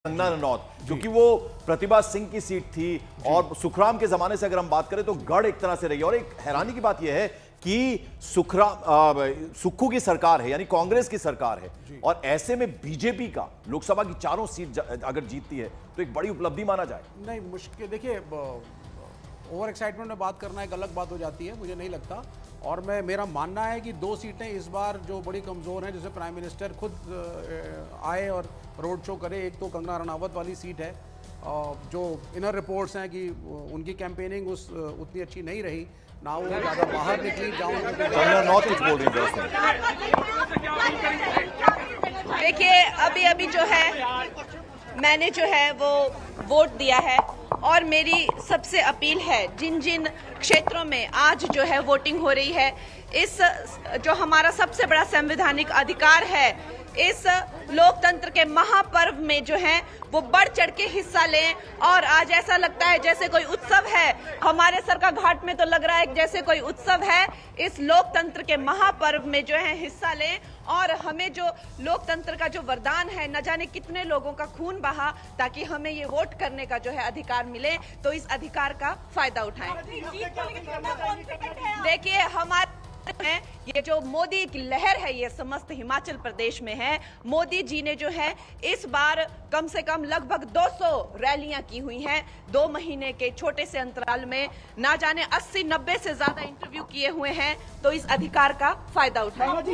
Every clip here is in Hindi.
कंगना रनौत, क्योंकि वो प्रतिभा सिंह की सीट थी और सुखराम के जमाने से अगर हम बात करें तो गढ़ एक तरह से रही। और एक हैरानी की बात यह है कि सुक्खू की सरकार है, यानी कांग्रेस की सरकार है, और ऐसे में बीजेपी का लोकसभा की चारों सीट अगर जीतती है तो एक बड़ी उपलब्धि माना जाए। नहीं, मुश्किल, देखिए ओवर एक्साइटमेंट में बात करना एक अलग बात हो जाती है, मुझे नहीं लगता। और मेरा मानना है कि दो सीटें इस बार जो बड़ी कमज़ोर हैं, जैसे प्राइम मिनिस्टर खुद आए और रोड शो करे, एक तो कंगना रनावत वाली सीट है, जो इनर रिपोर्ट्स हैं कि उनकी कैंपेनिंग उतनी अच्छी नहीं रही, ना वो ज़्यादा बाहर निकली। कंगना रनौत कुछ बोल रही है। देखिए अभी जो है मैंने जो है वो वोट दिया है, और मेरी सबसे अपील है जिन जिन क्षेत्रों में आज जो है वोटिंग हो रही है, इस जो हमारा सबसे बड़ा संवैधानिक अधिकार है, इस लोकतंत्र के महापर्व में जो है वो बढ़ चढ़ के हिस्सा लें। और आज ऐसा लगता है जैसे कोई उत्सव है, हमारे सरका घाट में तो लग रहा है जैसे कोई उत्सव है। इस लोकतंत्र के महापर्व में जो है हिस्सा लें, और हमें जो लोकतंत्र का जो वरदान है, न जाने कितने लोगों का खून बहा ताकि हमें ये वोट करने का जो है अधिकार मिले, तो इस अधिकार का फायदा उठाएं। देखिए हमारे ये जो मोदी की लहर है, ये समस्त हिमाचल प्रदेश में है। मोदी जी ने जो है इस बार कम से कम लगभग 200 रैलियां की हुई हैं, 2 महीने के छोटे से अंतराल में, ना जाने 80-90 से ज्यादा इंटरव्यू किए हुए हैं। तो इस अधिकार का फायदा उठाएं।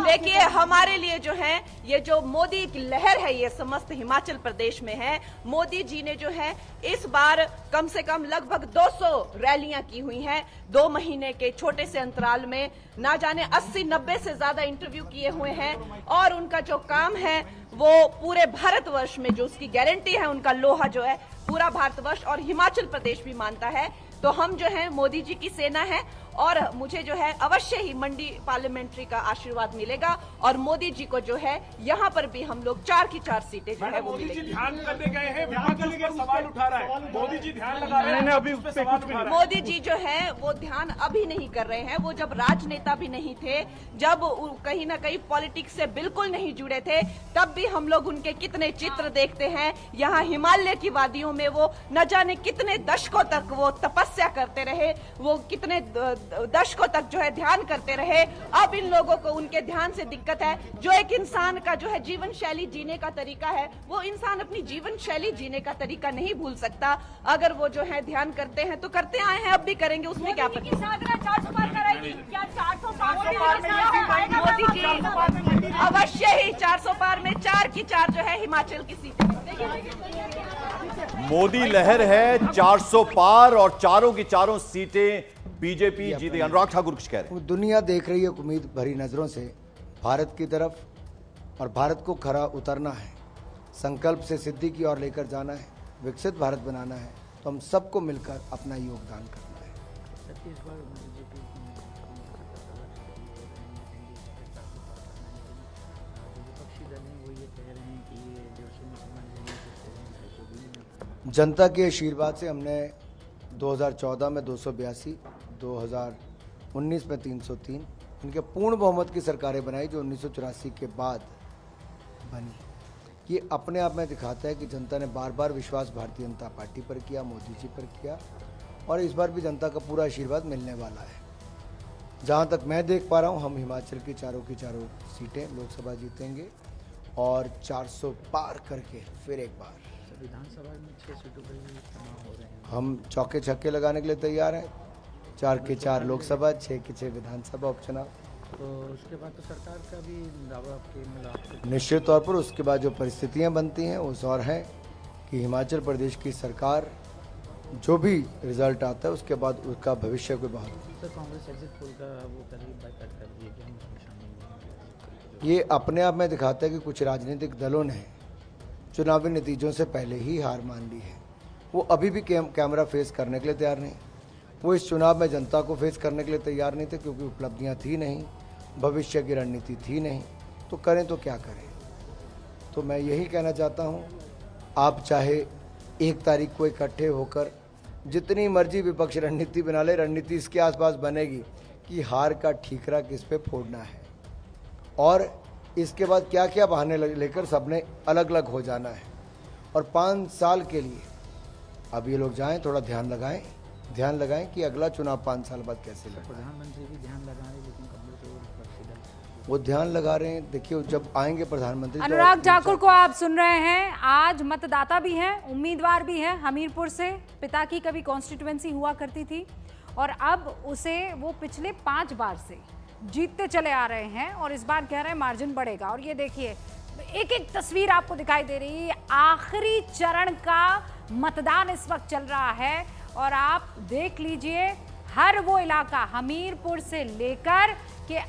देखिए हमारे लिए जो है ये जो मोदी की लहर है, ये समस्त हिमाचल प्रदेश में है। मोदी जी ने जो है इस बार कम से कम लगभग 200 रैलियां की हुई हैं, 2 महीने के छोटे से अंतराल में, ना जाने 80-90 से ज्यादा इंटरव्यू किए हुए हैं। और उनका जो काम है वो पूरे भारतवर्ष में जो उसकी गारंटी है, उनका लोहा जो है पूरा भारतवर्ष और हिमाचल प्रदेश भी मानता है। तो हम जो है मोदी जी की सेना है, और मुझे जो है अवश्य ही मंडी पार्लियामेंट्री का आशीर्वाद मिलेगा, और मोदी जी को जो है यहाँ पर भी हम लोग 4 की 4 सीटें जो है वो मिलेगी। ध्यान करने गए हैं, विपक्ष उस पर सवाल उठा रहा है, मोदी जी ध्यान लगा रहे हैं, अभी उस पे सवाल उठा रहा है। मोदी जी जो है वो ध्यान अभी नहीं कर रहे हैं। वो जब राजनेता भी नहीं थे, जब कहीं ना कहीं पॉलिटिक्स से बिल्कुल नहीं जुड़े थे, तब भी हम लोग उनके कितने चित्र देखते हैं। यहाँ हिमालय की वादियों में वो न जाने कितने दशकों तक वो तपस्या करते रहे, वो कितने दशकों तक जो है ध्यान करते रहे। अब इन लोगों को उनके ध्यान से दिक्कत है। जो एक इंसान का जो है जीवन शैली जीने का तरीका है, वो इंसान अपनी जीवन शैली जीने का तरीका नहीं भूल सकता। अगर वो जो है ध्यान करते हैं तो करते आए हैं, अब भी करेंगे, उसमें क्या पता। मोदी जी अवश्य ही 400 पार में 4 की 4 जो है हिमाचल की सीटें। मोदी लहर है 400 पार, और चारों की चारों सीटें बीजेपी जीते। अनुराग ठाकुर कुछ कह रहे हैं। दुनिया देख रही है उम्मीद भरी नजरों से भारत की तरफ, और भारत को खरा उतरना है, संकल्प से सिद्धि की ओर लेकर जाना है, विकसित भारत बनाना है। तो हम सबको मिलकर अपना योगदान करना है। जनता के आशीर्वाद से हमने 2014 में 282, 2019 में 303, इनके पूर्ण बहुमत की सरकारें बनाई जो 1984 के बाद बनी। ये अपने आप में दिखाता है कि जनता ने बार बार विश्वास भारतीय जनता पार्टी पर किया, मोदी जी पर किया, और इस बार भी जनता का पूरा आशीर्वाद मिलने वाला है। जहाँ तक मैं देख पा रहा हूँ, हम हिमाचल की चारों सीटें लोकसभा जीतेंगे, और 400 पार करके फिर एक बार विधानसभा में 6 सीटों पर भी चुनाव हो रहे हैं। हम चौके छक्के लगाने के लिए तैयार हैं। 4 की 4 लोकसभा, 6 की 6 विधानसभा उपचुनाव। तो उसके बाद तो सरकार का भी दावा आपके मिला। निश्चित तौर पर उसके बाद जो परिस्थितियां बनती हैं उस और है कि हिमाचल प्रदेश की सरकार जो भी रिजल्ट आता है उसके बाद उसका भविष्य कोई बहुत। तो कांग्रेस एग्जिट पोल का वो करीब बाइकआउट कर दिए कि हम उसमें शामिल नहीं। ये अपने आप में दिखाता है कि कुछ राजनीतिक दलों ने चुनावी नतीजों से पहले ही हार मान ली है। वो अभी भी कैमरा फेस करने के लिए तैयार नहीं। वो इस चुनाव में जनता को फेस करने के लिए तैयार नहीं थे, क्योंकि उपलब्धियां थी नहीं, भविष्य की रणनीति थी नहीं। तो करें तो क्या करें। तो मैं यही कहना चाहता हूं, आप चाहे 1 तारीख को इकट्ठे होकर जितनी मर्जी विपक्ष रणनीति बना ले, रणनीति इसके आसपास बनेगी कि हार का ठीकरा किस पे फोड़ना है, और इसके बाद क्या क्या बहाने लेकर सबने अलग अलग हो जाना है। और 5 साल के लिए अब ये लोग जाएं, थोड़ा ध्यान लगाएं कि अगला चुनाव 5 साल बाद कैसे लगे। प्रधानमंत्री भी ध्यान लगा रहे हैं, लेकिन कमजोर से विपक्षी दल वो ध्यान लगा रहे हैं। देखिए जब आएंगे प्रधानमंत्री तो अनुराग ठाकुर को आप सुन रहे हैं। आज मतदाता भी हैं, उम्मीदवार भी हैं। हमीरपुर से पिता की कभी कॉन्स्टिट्यूएंसी हुआ करती थी और अब उसे वो पिछले 5 बार से जीतते चले आ रहे हैं और इस बार कह रहे हैं मार्जिन बढ़ेगा। और ये देखिए एक एक तस्वीर आपको दिखाई दे रही है। आखिरी चरण का मतदान इस वक्त चल रहा है और आप देख लीजिए हर वो इलाका हमीरपुर से लेकर के